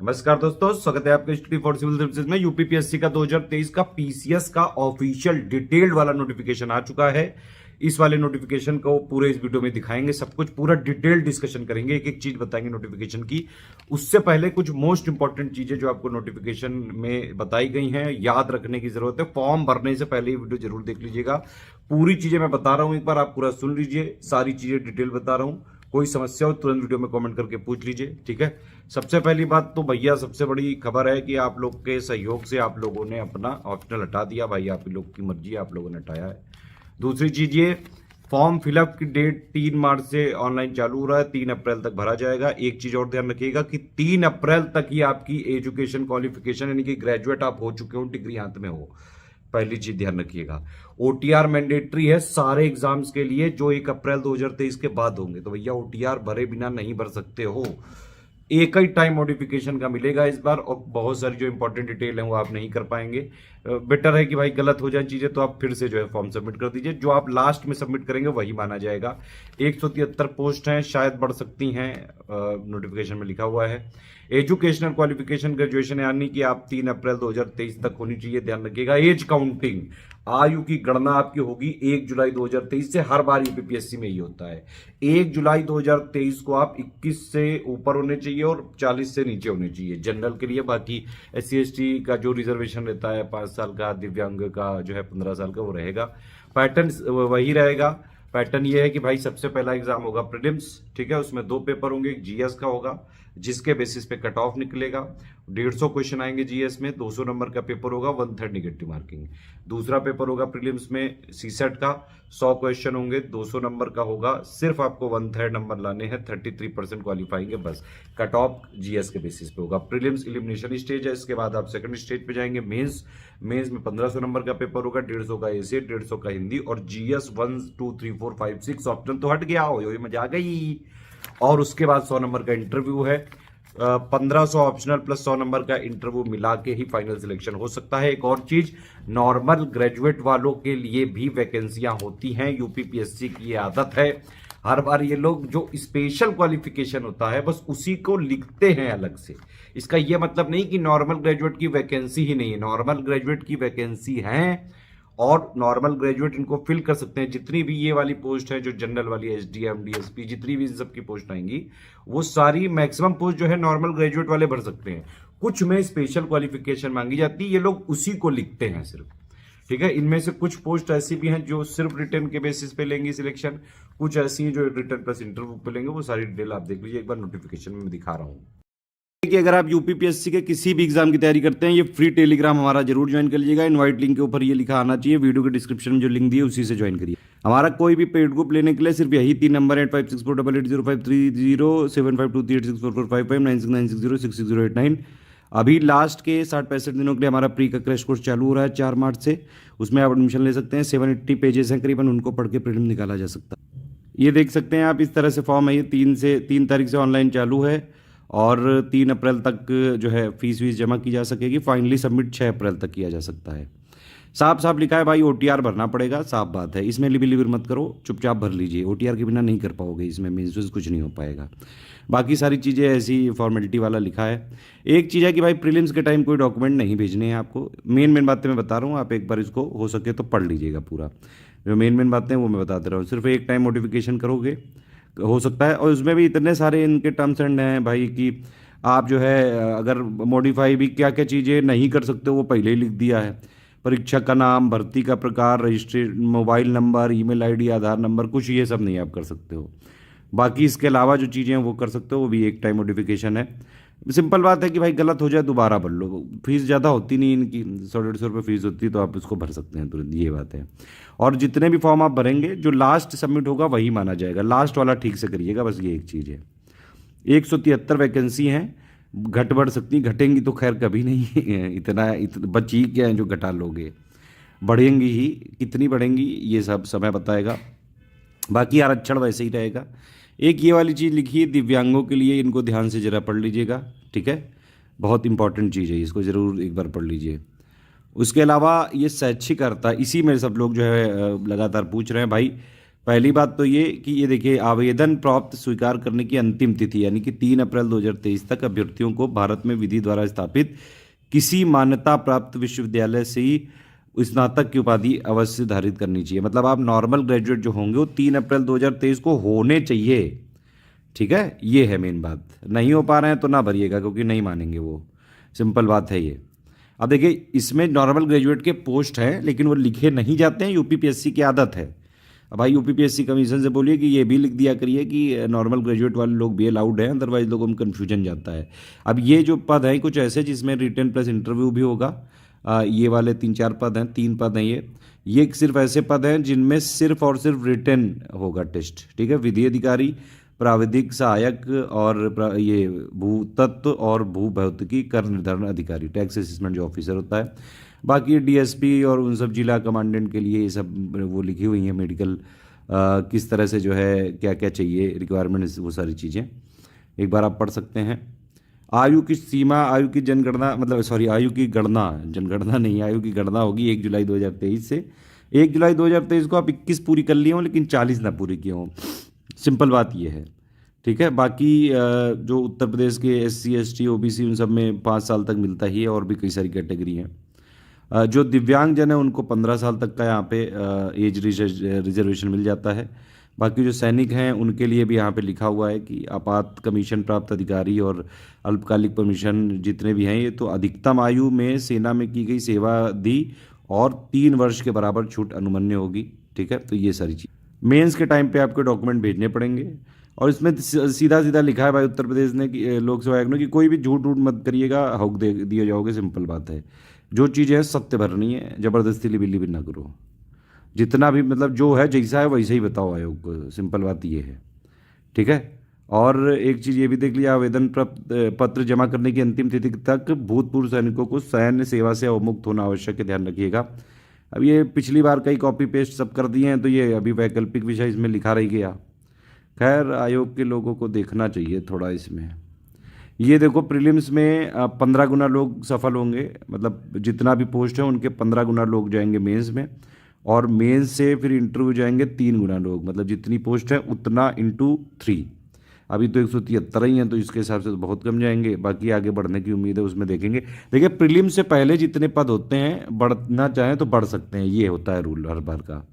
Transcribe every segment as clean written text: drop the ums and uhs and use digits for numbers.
नमस्कार दोस्तों, स्वागत है आपके स्टडी फॉर सिविल सर्विसेज में। यूपीपीएससी का 2023 का पीसीएस का ऑफिशियल डिटेल्ड वाला नोटिफिकेशन आ चुका है। इस वाले नोटिफिकेशन को पूरे इस वीडियो में दिखाएंगे, सब कुछ पूरा डिटेल्ड डिस्कशन करेंगे, एक एक चीज बताएंगे नोटिफिकेशन की। उससे पहले कुछ मोस्ट इंपॉर्टेंट चीजें जो आपको नोटिफिकेशन में बताई गई हैं याद रखने की जरूरत है। फॉर्म भरने से पहले ये वीडियो जरूर देख लीजिएगा। पूरी चीजें मैं बता रहा हूं, एक बार आप पूरा सुन लीजिए, सारी चीजें डिटेल बता रहा हूं। कोई समस्या हो तुरंत वीडियो में कमेंट करके पूछ लीजिए, ठीक है। सबसे पहली बात तो भैया, सबसे बड़ी खबर है कि आप लोग के सहयोग से आप लोगों ने अपना ऑप्शनल हटा दिया। भाई आप लोग की मर्जी, आप लोगों ने हटाया है। दूसरी चीज ये, फॉर्म फिलअप की डेट 3 मार्च से ऑनलाइन चालू हो रहा है, 3 अप्रैल तक भरा जाएगा। एक चीज और ध्यान रखिएगा कि 3 अप्रैल तक ही आपकी एजुकेशन क्वालिफिकेशन यानी कि ग्रेजुएट आप हो चुके हो, डिग्री हाथ में हो। पहली चीज ध्यान रखिएगा। ओटीआर मैंडेटरी है सारे एग्जाम्स के लिए जो 1 अप्रैल 2023 के बाद होंगे। तो भैया ओटीआर भरे बिना नहीं भर सकते हो। एक ही टाइम मॉडिफिकेशन का मिलेगा इस बार, और बहुत सारी जो इंपॉर्टेंट डिटेल है वो आप नहीं कर पाएंगे। बेटर है कि भाई गलत हो जाए चीजें तो आप फिर से जो है फॉर्म सबमिट कर दीजिए। जो आप लास्ट में सबमिट करेंगे वही माना जाएगा। 173 पोस्ट हैं, शायद बढ़ सकती हैं, नोटिफिकेशन में लिखा हुआ है। एजुकेशनल क्वालिफिकेशन ग्रेजुएशन यानी कि आप 3 अप्रैल 2023 तक होनी चाहिए। ध्यान रखिएगा। एज काउंटिंग, आयु की गणना आपकी होगी 1 जुलाई 2023 से। हर बार यूपीपीएससी में ही होता है। 1 जुलाई 2023 को आप 21 से ऊपर होने चाहिए और 40 से नीचे होने चाहिए जनरल के लिए। बाकी SC/ST का जो रिजर्वेशन रहता है 5 साल का, दिव्यांग का जो है 15 साल का, वो रहेगा। पैटर्न वही रहेगा। पैटर्न ये है कि भाई सबसे पहला एग्जाम होगा प्रीलिम्स, ठीक है। उसमें 2 पेपर होंगे, एक जीएस का होगा जिसके बेसिस पे कट ऑफ निकलेगा। 150 क्वेश्चन आएंगे जीएस में, 200 नंबर का पेपर होगा, 1/3 निगेटिव मार्किंग। दूसरा पेपर होगा प्रीलिम्स में सीसेट का, 100 क्वेश्चन होंगे, 200 नंबर का होगा। सिर्फ आपको 1/3 नंबर लाने हैं, 33% क्वालिफाइंग है बस। कट ऑफ जीएस के बेसिस पे होगा। प्रीलिम्स एलिमिनेशन स्टेज है, इसके बाद आप सेकंड स्टेज पे जाएंगे मेंस। मेंस में 1500 नंबर का पेपर होगा, 150 का एसे, 150 का हिंदी, और जीएस 1 2 3 4 5 6 ऑप्शन तो हट गया हो, ये मजा आ गई। और उसके बाद 100 नंबर का इंटरव्यू है। 1500 ऑप्शनल प्लस 100 नंबर का इंटरव्यू मिला के ही फाइनल सिलेक्शन हो सकता है। एक और चीज, नॉर्मल ग्रेजुएट वालों के लिए भी वैकेंसियां होती हैं। यूपीपीएससी की ये आदत है, हर बार ये लोग जो स्पेशल क्वालिफिकेशन होता है बस उसी को लिखते हैं अलग से। इसका यह मतलब नहीं कि नॉर्मल ग्रेजुएट की वैकेंसी ही नहीं है। नॉर्मल ग्रेजुएट की वैकेंसी है और नॉर्मल ग्रेजुएट इनको फिल कर सकते हैं। जितनी भी ये वाली पोस्ट है जो जनरल वाली, एसडीएम, डीएसपी, जितनी भी इन सब की पोस्ट आएंगी वो सारी मैक्सिमम पोस्ट जो है नॉर्मल ग्रेजुएट वाले भर सकते हैं। कुछ में स्पेशल क्वालिफिकेशन मांगी जाती है, ये लोग उसी को लिखते हैं सिर्फ, ठीक है। इनमें से कुछ पोस्ट ऐसी भी हैं जो सिर्फ रिटर्न के बेसिस पे लेंगी सिलेक्शन, कुछ ऐसी हैं जो रिटर्न प्लस इंटरव्यू पे लेंगे। वो सारी डिटेल आप देख लीजिए एक बार, नोटिफिकेशन में मैं दिखा रहा हूँ। कि अगर आप यूपीपीएससी के किसी भी एग्जाम की तैयारी करते हैं, ये फ्री टेलीग्राम हमारा जरूर ज्वाइन कर लीजिएगा। इनवाइट लिंक के ऊपर ये लिखा आना चाहिए, वीडियो के डिस्क्रिप्शन में जो लिंक दिए उसी से ज्वाइन करिए। हमारा कोई भी पेड ग्रुप लेने के लिए सिर्फ यही 3 नंबर है, 8564880530, 7523864455, 9696066089। अभी लास्ट के 60-65 दिनों के लिए हमारा प्री का क्रैश कोर्स चालू हो रहा है 4 मार्च से। उसमें आप एडमिशन ले सकते हैं। 780 पेजेस हैं करीबन, उनको पढ़ के प्रीलिम निकाला जा सकता है। ये देख सकते हैं आप, इस तरह से फॉर्म है। ये 3 तारीख से ऑनलाइन चालू है और 3 अप्रैल तक जो है फीस वीस जमा की जा सकेगी। फाइनली सबमिट 6 अप्रैल तक किया जा सकता है। साफ साफ लिखा है भाई, ओटीआर भरना पड़ेगा, साफ बात है। इसमें लिबी लिबिर मत करो, चुपचाप भर लीजिए। ओटीआर के बिना नहीं कर पाओगे, इसमें मीन्स कुछ नहीं हो पाएगा। बाकी सारी चीज़ें ऐसी फॉर्मेलिटी वाला लिखा है। एक चीज़ है कि भाई प्रीलिम्स के टाइम कोई डॉक्यूमेंट नहीं भेजने हैं आपको। मेन बातें मैं बता रहा हूँ, आप एक बार इसको हो सके तो पढ़ लीजिएगा पूरा। जो मेन बातें वो मैं बताते रहा हूँ। सिर्फ एक टाइम मॉडिफिकेशन करोगे हो सकता है, और उसमें भी इतने सारे इनके टर्म्स एंड हैं भाई कि आप जो है अगर मॉडिफाई भी क्या क्या चीज़ें नहीं कर सकते हो वो पहले ही लिख दिया है। परीक्षा का नाम, भर्ती का प्रकार, registration, mobile number, email ID, Aadhaar number, कुछ ये सब नहीं आप कर सकते हो। बाकी इसके अलावा जो चीज़ें हैं वो कर सकते हो, वो भी एक टाइम मॉडिफिकेशन है। सिंपल बात है कि भाई गलत हो जाए दोबारा भर लो। फीस ज़्यादा होती नहीं इनकी, 100-150 रुपये फीस होती है, तो आप इसको भर सकते हैं तुरंत, ये बात है। और जितने भी फॉर्म आप भरेंगे जो लास्ट सबमिट होगा वही माना जाएगा। लास्ट वाला ठीक से करिएगा, बस ये एक चीज़ है। 173 वैकेंसी हैं, घट बढ़ सकती, घटेंगी तो खैर कभी नहीं है। इतना बची क्या है जो घटा लोगे, बढ़ेंगी ही। कितनी बढ़ेंगी ये सब समय बताएगा। बाकी आरक्षण वैसे ही रहेगा। एक ये वाली चीज़ लिखी है दिव्यांगों के लिए, इनको ध्यान से ज़रा पढ़ लीजिएगा, ठीक है। बहुत इंपॉर्टेंट चीज़ है, इसको ज़रूर एक बार पढ़ लीजिए। उसके अलावा ये शैक्षिक अर्हता, इसी में सब लोग जो है लगातार पूछ रहे हैं भाई पहली बात तो ये कि ये देखिए, आवेदन प्राप्त स्वीकार करने की अंतिम तिथि यानी कि 3 अप्रैल 2023 तक अभ्यर्थियों को भारत में विधि द्वारा स्थापित किसी मान्यता प्राप्त विश्वविद्यालय से ही स्नातक की उपाधि अवश्य धारित करनी चाहिए। मतलब आप नॉर्मल ग्रेजुएट जो होंगे वो 3 अप्रैल 2023 को होने चाहिए। ठीक है, ये है मेन बात। नहीं हो पा रहे हैं तो ना भरिएगा, क्योंकि नहीं मानेंगे वो, सिंपल बात है ये। अब देखिए, इसमें नॉर्मल ग्रेजुएट के पोस्ट हैं, लेकिन वो लिखे नहीं जाते हैं, यूपीपीएससी की आदत है। अब भाई यूपीपीएससी कमीशन से बोलिए कि ये भी लिख दिया करिए कि नॉर्मल ग्रेजुएट वाले लोग भी अलाउड हैं, अदरवाइज लोगों में कन्फ्यूजन जाता है। अब ये जो पद हैं कुछ ऐसे जिसमें रिटन प्लस इंटरव्यू भी होगा। ये वाले 3-4 पद हैं, 3 पद हैं ये सिर्फ ऐसे पद हैं जिनमें सिर्फ और सिर्फ रिटन होगा टेस्ट। ठीक है, विधि अधिकारी, प्राविधिक सहायक और ये भूतत्व और भूभौतिकी कर निर्धारण अधिकारी, टैक्स असेसमेंट जो ऑफिसर होता है। बाकी डीएसपी और उन सब जिला कमांडेंट के लिए ये सब वो लिखी हुई हैं, मेडिकल किस तरह से जो है क्या क्या चाहिए रिक्वायरमेंट्स, वो सारी चीज़ें एक बार आप पढ़ सकते हैं। आयु की सीमा, आयु की जनगणना, मतलब सॉरी, आयु की गणना, जनगणना नहीं, आयु की गणना होगी 1 जुलाई 2023 से। 1 जुलाई 2023 को आप 21 पूरी कर लिए हों, लेकिन 40 ना पूरी किए हों, सिंपल बात ये है। ठीक है, बाकी जो उत्तर प्रदेश के SC ST OBC उन सब में 5 साल तक मिलता ही है, और भी कई सारी कैटेगरी हैं। जो दिव्यांग जन है उनको 15 साल तक का यहाँ पे एज रिजर्वेशन मिल जाता है। बाकी जो सैनिक हैं उनके लिए भी यहाँ पे लिखा हुआ है कि आपात कमीशन प्राप्त अधिकारी और अल्पकालिक परमिशन जितने भी हैं, ये तो अधिकतम आयु में सेना में की गई सेवा दी और 3 वर्ष के बराबर छूट अनुमन्य होगी। ठीक है, तो ये सारी चीज़ मेंस के टाइम पे आपके डॉक्यूमेंट भेजने पड़ेंगे। और इसमें सीधा सीधा लिखा है भाई उत्तर प्रदेश ने कि लोक सेवा आयोग ने कि कोई भी झूठ मत करिएगा, हक दे दिए जाओगे, सिंपल बात है। जो चीज़ें हैं सत्य भरनी है, ज़बरदस्ती लिबी भी ना करो। जितना भी मतलब जो है जैसा है वैसे ही बताओ आयोग को, सिंपल बात ये है। ठीक है, और एक चीज़ ये भी देख लिया, आवेदन पत्र जमा करने की अंतिम तिथि तक भूतपूर्व सैनिकों को सैन्य सेवा से अवमुक्त होना आवश्यक है, ध्यान रखिएगा। अब ये पिछली बार कई कॉपी पेस्ट सब कर दिए हैं, तो ये अभी वैकल्पिक विषय इसमें लिखा रह गया। खैर, आयोग के लोगों को देखना चाहिए थोड़ा इसमें। ये देखो, प्रीलिम्स में 15 गुना लोग सफल होंगे, मतलब जितना भी पोस्ट है उनके 15 गुना लोग जाएंगे मेंस में, और मेंस से फिर इंटरव्यू जाएंगे 3 गुना लोग, मतलब जितनी पोस्ट है उतना इंटू 3। अभी तो 173 ही हैं, तो इसके हिसाब से तो बहुत कम जाएंगे। बाकी आगे बढ़ने की उम्मीद है, उसमें देखेंगे। देखिए, प्रीलिम्स से पहले जितने पद होते हैं, बढ़ना चाहें तो बढ़ सकते हैं, ये होता है रूल हर बार का।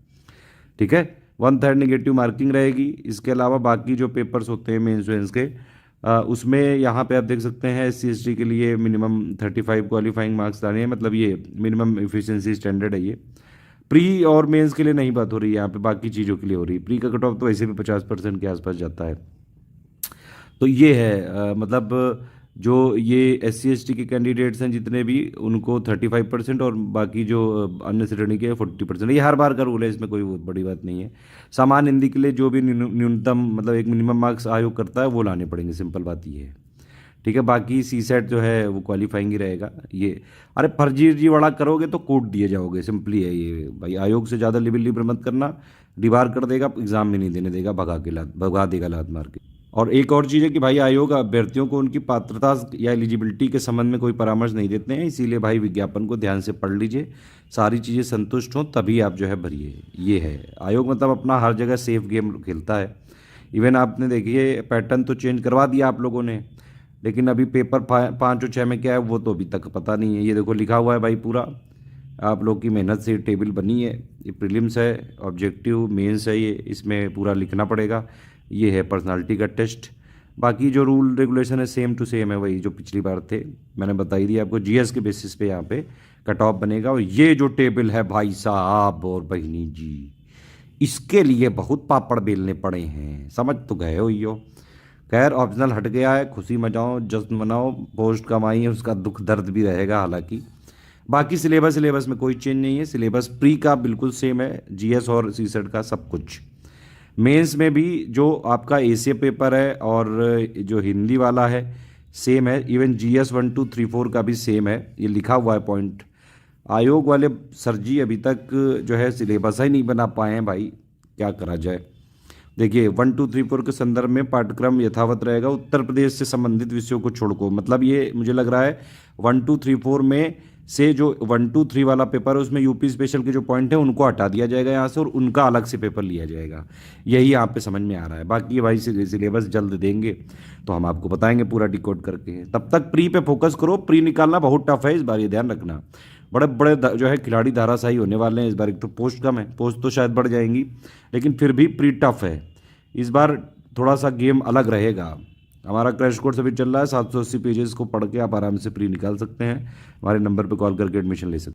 ठीक है, 1/3 नेगेटिव मार्किंग रहेगी। इसके अलावा बाकी जो पेपर्स होते हैं मेंस वेंस के, उसमें यहाँ पे आप देख सकते हैं SC ST के लिए मिनिमम 35 क्वालिफाइंग मार्क्स लाने हैं, मतलब ये मिनिमम एफिशिएंसी स्टैंडर्ड है ये। प्री और मेंस के लिए नहीं बात हो रही है यहाँ पे, बाकी चीज़ों के लिए हो रही है। प्री का कट ऑफ तो वैसे भी 50% के आसपास जाता है। तो ये है मतलब जो ये SC ST के कैंडिडेट्स हैं जितने भी, उनको 35% और बाकी जो अन्य श्रेणी के 40%। ये हर बार का रूल है, इसमें कोई बड़ी बात नहीं है। सामान्य हिंदी के लिए जो भी न्यूनतम मतलब एक मिनिमम मार्क्स आयोग करता है वो लाने पड़ेंगे, सिंपल बात ये है। ठीक है, बाकी CSET जो है वो क्वालिफाइंग ही रहेगा। ये अरे फर्जी वाला करोगे तो कोट दिए जाओगे, सिंपली है ये भाई। आयोग से ज़्यादा लिबर मत करना, डिबार कर देगा, एग्जाम में नहीं देने देगा, भगा देगा लात मार के। और एक और चीज़ है कि भाई आयोग अभ्यर्थियों को उनकी पात्रता या एलिजिबिलिटी के संबंध में कोई परामर्श नहीं देते हैं, इसीलिए भाई विज्ञापन को ध्यान से पढ़ लीजिए, सारी चीज़ें संतुष्ट हों तभी आप जो है भरिए। ये है आयोग, मतलब अपना हर जगह सेफ गेम खेलता है। इवन आपने देखिए पैटर्न तो चेंज करवा दिया आप लोगों ने, लेकिन अभी पेपर 5 और 6 में क्या है वो तो अभी तक पता नहीं है। ये देखो लिखा हुआ है भाई, पूरा आप लोग की मेहनत से टेबल बनी है। ये प्रीलिम्स है, ऑब्जेक्टिव, मेंस है, ये इसमें पूरा लिखना पड़ेगा। ये है पर्सनालिटी का टेस्ट। बाकी जो रूल रेगुलेशन है सेम टू सेम है, वही जो पिछली बार थे, मैंने बताई दी आपको। GS के बेसिस पे यहाँ पे कट ऑफ बनेगा। और ये जो टेबल है भाई साहब और बहनी जी, इसके लिए बहुत पापड़ बेलने पड़े हैं, समझ तो गए हो यो। खैर, ऑप्शनल हट गया है, खुशी मचाओ, जश्न मनाओ, पोस्ट कमाई है, उसका दुख दर्द भी रहेगा। हालांकि बाकी सिलेबस में कोई चेंज नहीं है। सिलेबस प्री का बिल्कुल सेम है, GS और CSET का सब कुछ। मेंस में भी जो आपका एशिया पेपर है और जो हिंदी वाला है सेम है। इवन GS 1 2 3 4 का भी सेम है, ये लिखा हुआ है पॉइंट। आयोग वाले सर जी अभी तक जो है सिलेबस ही नहीं बना पाए हैं भाई, क्या करा जाए। देखिए 1 2 3 4 के संदर्भ में पाठ्यक्रम यथावत रहेगा, उत्तर प्रदेश से संबंधित विषयों को छोड़कर। मतलब ये मुझे लग रहा है 1 2 3 4 में से जो 1, 2, 3 वाला पेपर है उसमें यूपी स्पेशल के जो पॉइंट है उनको हटा दिया जाएगा यहाँ से और उनका अलग से पेपर लिया जाएगा। यही यहाँ पे समझ में आ रहा है। बाकी ये भाई सिलेबस जल्द देंगे तो हम आपको बताएंगे पूरा डिकोड करके। तब तक प्री पे फोकस करो, प्री निकालना बहुत टफ है इस बार, ये ध्यान रखना। बड़े बड़े जो है खिलाड़ी धाराशाही होने वाले हैं इस बार। एक तो पोस्ट कम है, पोस्ट तो शायद बढ़ जाएंगी लेकिन फिर भी प्री टफ है इस बार, थोड़ा सा गेम अलग रहेगा। हमारा क्रैश कोर्स अभी चल रहा है, 780 पेजेस को पढ़ के आप आराम से प्री निकाल सकते हैं। हमारे नंबर पे कॉल करके एडमिशन ले सकते हैं।